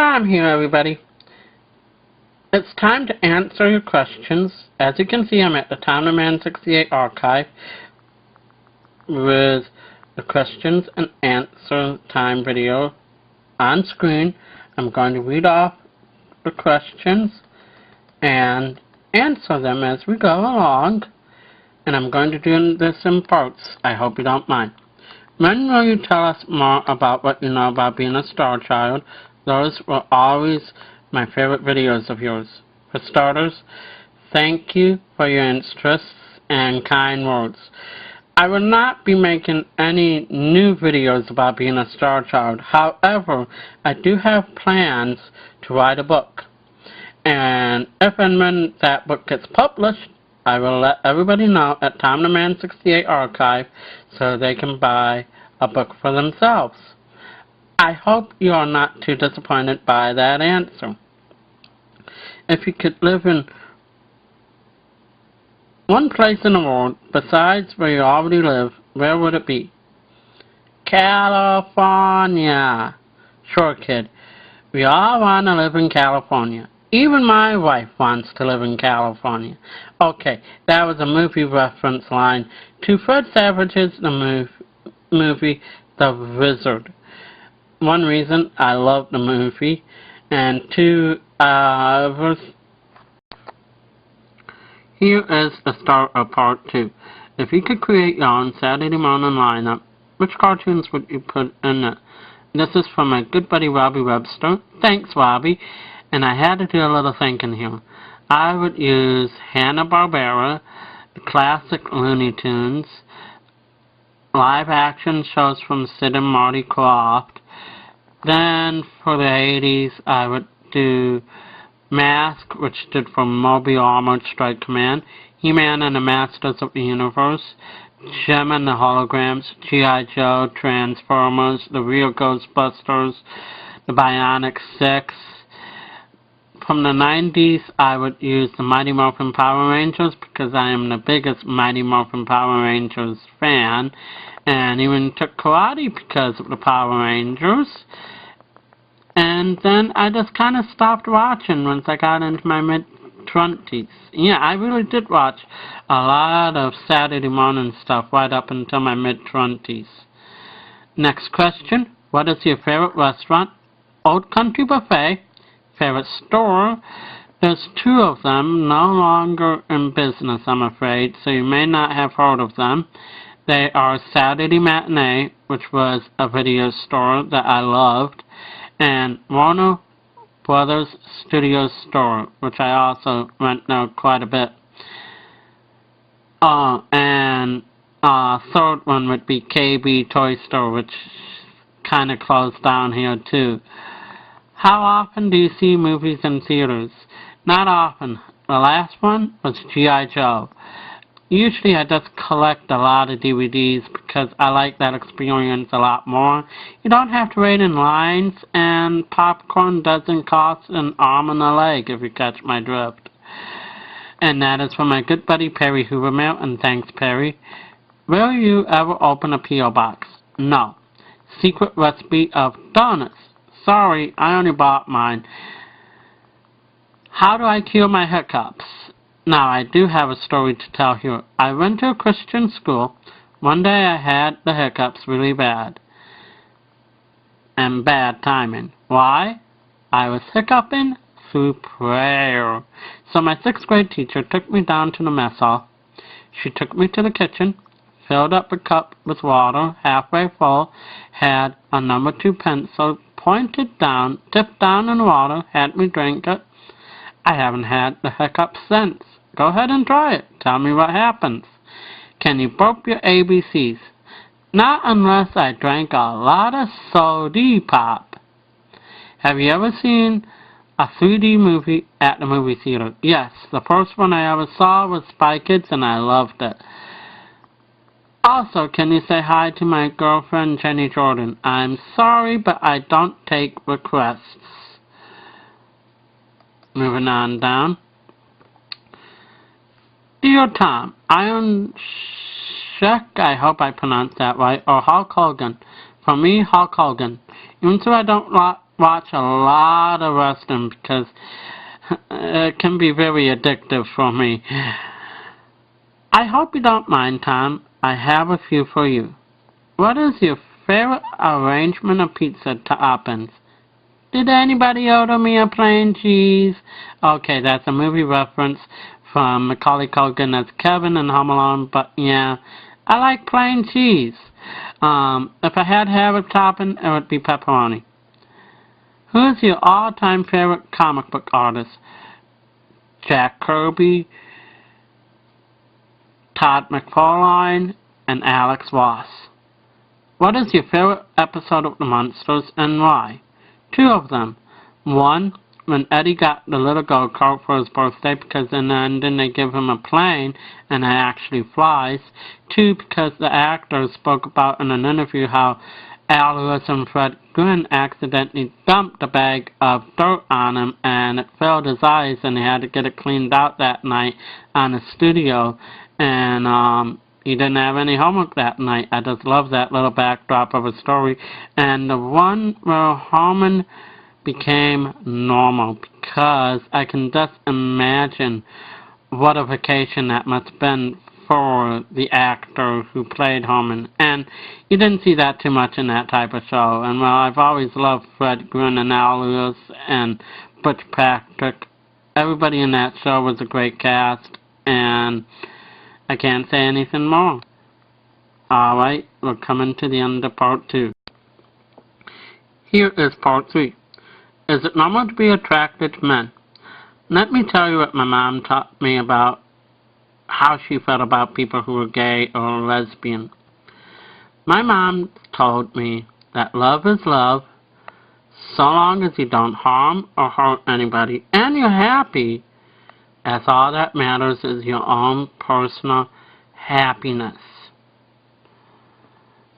Tom here, everybody. It's time to answer your questions. As you can see, I'm at the Tom the Man 68 archive with the questions and answer time video on screen. I'm going to read off the questions and answer them as we go along. And I'm going to do this in parts. I hope you don't mind. When will you tell us more about what you know about being a star child? Those were always my favorite videos of yours. For starters, thank you for your interests and kind words. I will not be making any new videos about being a star child. However, I do have plans to write a book. And if and when that book gets published, I will let everybody know at Tom the Man 68 archive so they can buy a book for themselves. I hope you are not too disappointed by that answer. If you could live in one place in the world besides where you already live, where would it be? California. Sure, kid. We all want to live in California. Even my wife wants to live in California. Okay, that was a movie reference line to Fred Savage's movie The Wizard. One reason I love the movie, and two, here is the start of part 2. If you could create your own Saturday morning lineup, which cartoons would you put in it? This is from my good buddy Robbie Webster. Thanks, Robbie. And I had to do a little thinking here. I would use Hanna-Barbera, the classic Looney Tunes, live-action shows from Sid and Marty Krofft. Then, for the 80s, I would do Mask, which stood for Mobile Armored Strike Command, He-Man and the Masters of the Universe, Jem and the Holograms, G.I. Joe, Transformers, The Real Ghostbusters, The Bionic Six. From the 90s, I would use the Mighty Morphin Power Rangers because I am the biggest Mighty Morphin Power Rangers fan, and even took karate because of the Power Rangers. And then I just kind of stopped watching once I got into my mid-20s. Yeah, I really did watch a lot of Saturday morning stuff right up until my mid-20s. Next question, what is your favorite restaurant? Old Country Buffet. Favorite store? There's 2 of them, no longer in business, I'm afraid, so you may not have heard of them. They are Saturday Matinee, which was a video store that I loved, and Warner Brothers Studios store, which I also went there quite a bit. And third one would be KB Toy Store, which kind of closed down here too. How often do you see movies in theaters? Not often. The last one was G.I. Joe. Usually I just collect a lot of DVDs because I like that experience a lot more. You don't have to wait in lines, and popcorn doesn't cost an arm and a leg, if you catch my drift. And that is from my good buddy Perry Hoovermail, and thanks, Perry. Will you ever open a P.O. box? No. Secret recipe of donuts. Sorry, I only bought mine. How do I cure my hiccups? Now, I do have a story to tell here. I went to a Christian school. One day I had the hiccups really bad. And bad timing. Why? I was hiccuping through prayer. So my 6th grade teacher took me down to the mess hall. She took me to the kitchen, filled up a cup with water, halfway full, had a number 2 pencil, pointed down, dipped down in water, had me drink it. I haven't had the hiccups since. Go ahead and try it. Tell me what happens. Can you burp your ABCs? Not unless I drank a lot of soda pop. Have you ever seen a 3D movie at the movie theater? Yes, the first one I ever saw was Spy Kids, and I loved it. Also, can you say hi to my girlfriend, Jenny Jordan? I'm sorry, but I don't take requests. Moving on down. Dear Tom, Iron Sheck, I hope I pronounced that right, or Hulk Hogan. For me, Hulk Hogan. Even though I don't watch a lot of wrestling because it can be very addictive for me. I hope you don't mind, Tom. I have a few for you. What is your favorite arrangement of pizza toppings? Did anybody order me a plain cheese? Okay, that's a movie reference from Macaulay Culkin as Kevin in Home Alone, but yeah, I like plain cheese. If I had to have a topping, it would be pepperoni. Who is your all-time favorite comic book artist? Jack Kirby, Todd McFarlane, and Alex Ross. What is your favorite episode of The Munsters and why? Two of them. One, when Eddie got the little go-kart for his birthday because in the ending they give him a plane and it actually flies. Two, because the actor spoke about in an interview how Al Lewis and Fred Gwynne accidentally dumped a bag of dirt on him and it filled his eyes and he had to get it cleaned out that night on the studio, and he didn't have any homework that night. I just love that little backdrop of a story. And the one where Homer became normal, because I can just imagine what a vacation that must have been for the actor who played Homer. And you didn't see that too much in that type of show. And well, I've always loved Fred Gwynne and Al Lewis and Butch Patrick. Everybody in that show was a great cast, and I can't say anything more. Alright, we're coming to the end of part 2. Here is part 3. Is it normal to be attracted to men? Let me tell you what my mom taught me about how she felt about people who were gay or lesbian. My mom told me that love is love, so long as you don't harm or hurt anybody, and you're happy. That's all that matters, is your own personal happiness.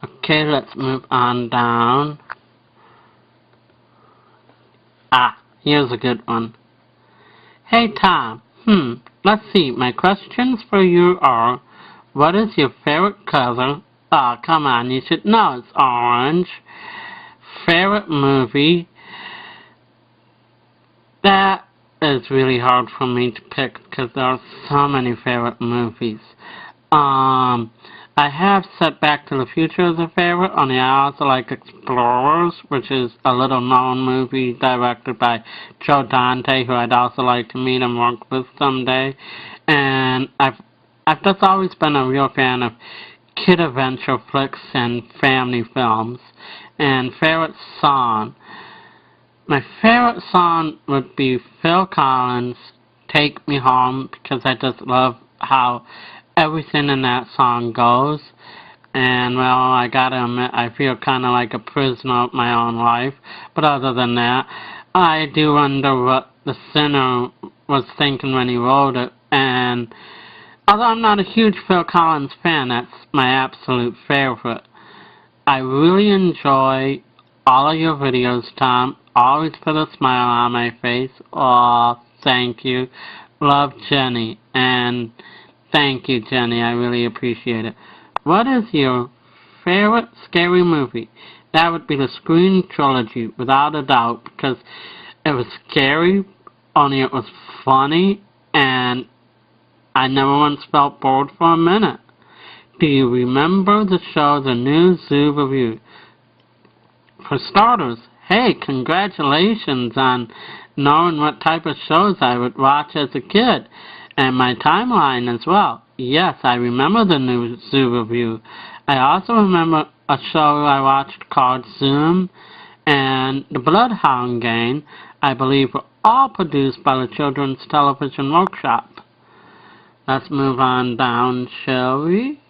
Okay, let's move on down. Here's a good one. Hey Tom, let's see, my questions for you are, what is your favorite color? Oh, come on, you should know it's orange. Favorite movie? That is really hard for me to pick because there are so many favorite movies. I have set Back to the Future as a favorite, only I also like Explorers, which is a little-known movie directed by Joe Dante, who I'd also like to meet and work with someday. And I've just always been a real fan of kid adventure flicks and family films. And favorite song? My favorite song would be Phil Collins' Take Me Home, because I just love how everything in that song goes. And well, I gotta admit, I feel kind of like a prisoner of my own life. But other than that, I do wonder what the singer was thinking when he wrote it. And although I'm not a huge Phil Collins fan, that's my absolute favorite. I really enjoy all of your videos, Tom. Always put a smile on my face. Aw, thank you. Love, Jenny. And thank you, Jenny. I really appreciate it. What is your favorite scary movie? That would be the Scream trilogy, without a doubt, because it was scary, only it was funny, and I never once felt bored for a minute. Do you remember the show The New Zoo Review? For starters, hey, congratulations on knowing what type of shows I would watch as a kid, and my timeline as well. Yes, I remember The New Zoo Review. I also remember a show I watched called Zoom and The Bloodhound Gang, I believe, were all produced by the Children's Television Workshop. Let's move on down, shall we?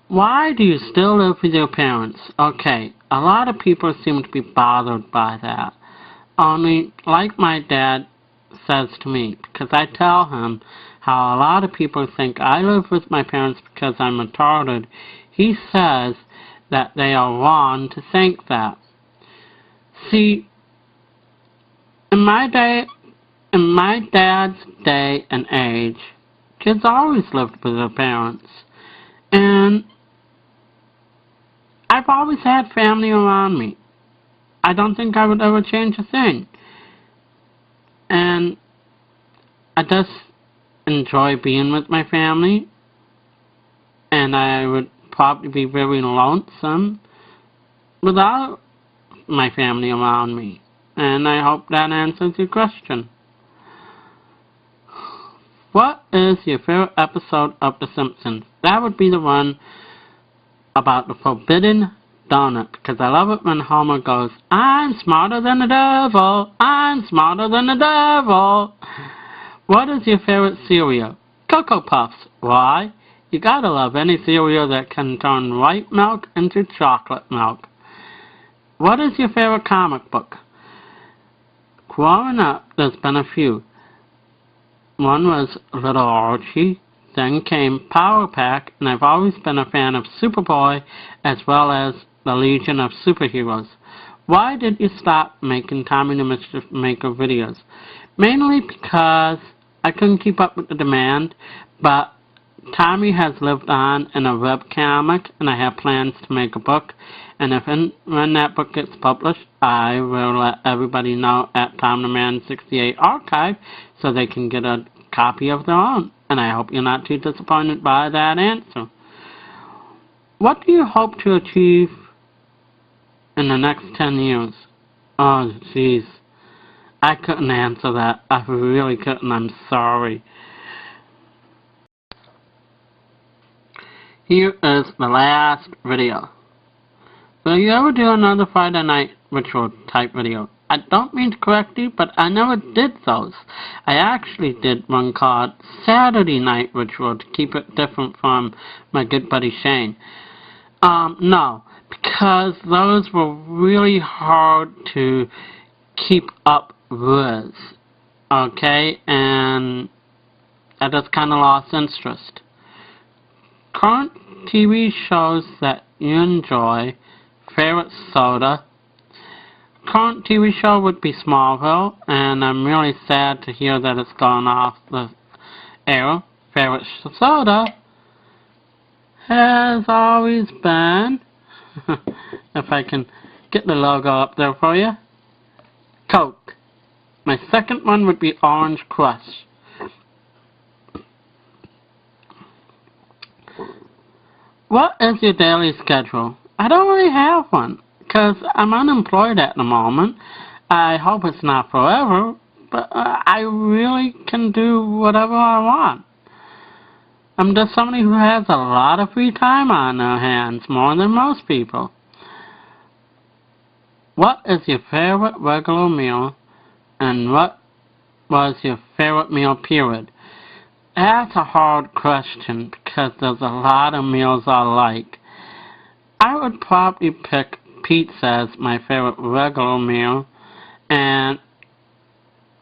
Why do you still live with your parents? Okay, a lot of people seem to be bothered by that. Only, like my dad says to me, because I tell him how a lot of people think I live with my parents because I'm retarded, he says that they are wrong to think that. See, in my dad's day and age, kids always lived with their parents. And I I've always had family around me. I don't think I would ever change a thing. And I just enjoy being with my family. And I would probably be very lonesome without my family around me. And I hope that answers your question. What is your favorite episode of The Simpsons? That would be the one about the forbidden donut, because I love it when Homer goes, I'm smarter than the devil, I'm smarter than the devil. What is your favorite cereal? Cocoa Puffs. Why? You gotta love any cereal that can turn white milk into chocolate milk. What is your favorite comic book? Growing up, there's been a few. One was Little Archie, then came Power Pack, and I've always been a fan of Superboy as well as the Legion of Superheroes. Why did you stop making Tommy the Mischief Maker videos? Mainly because I couldn't keep up with the demand, but Tommy has lived on in a webcomic, and I have plans to make a book, and when that book gets published, I will let everybody know at Tom the Man 68 Archive so they can get a copy of their own. And I hope you're not too disappointed by that answer. What do you hope to achieve in the next 10 years? Oh, jeez. I couldn't answer that. I really couldn't. I'm sorry. Here is the last video. Will you ever do another Friday night ritual type video? I don't mean to correct you, but I never did those. I actually did one called Saturday Night Ritual to keep it different from my good buddy Shane. No, because those were really hard to keep up with. Okay, and I just kind of lost interest. Current TV shows that you enjoy. Favorite soda. Current TV show would be Smallville, and I'm really sad to hear that it's gone off the air. Favorite soda has always been, if I can get the logo up there for you, Coke. My second one would be Orange Crush. What is your daily schedule? I don't really have one, because I'm unemployed at the moment. I hope it's not forever, but I really can do whatever I want. I'm just somebody who has a lot of free time on their hands, more than most people. What is your favorite regular meal, and what was your favorite meal period? That's a hard question, because there's a lot of meals I like. I would probably pick pizza as my favorite regular meal. And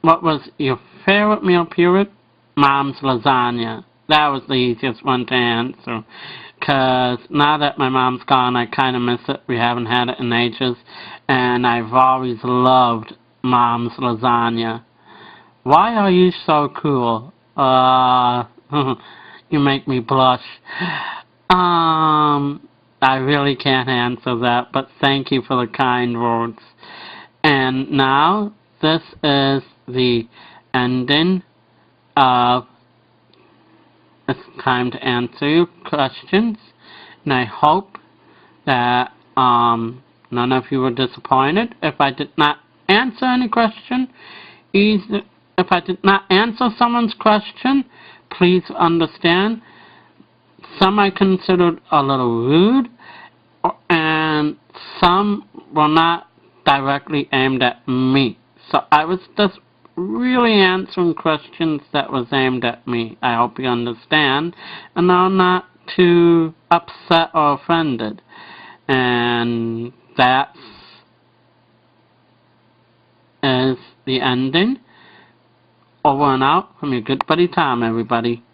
what was your favorite meal period? Mom's lasagna. That was the easiest one to answer. Because now that my mom's gone, I kind of miss it. We haven't had it in ages. And I've always loved Mom's lasagna. Why are you so cool? You make me blush. I really can't answer that, but thank you for the kind words. And now, this is the ending of It's Time to Answer Your Questions. And I hope that none of you were disappointed if I did not answer any question. If I did not answer someone's question, please understand. Some I considered a little rude, and some were not directly aimed at me. So I was just really answering questions that was aimed at me. I hope you understand, and I'm not too upset or offended. And that is the ending. Over and out from your good buddy Tom, everybody.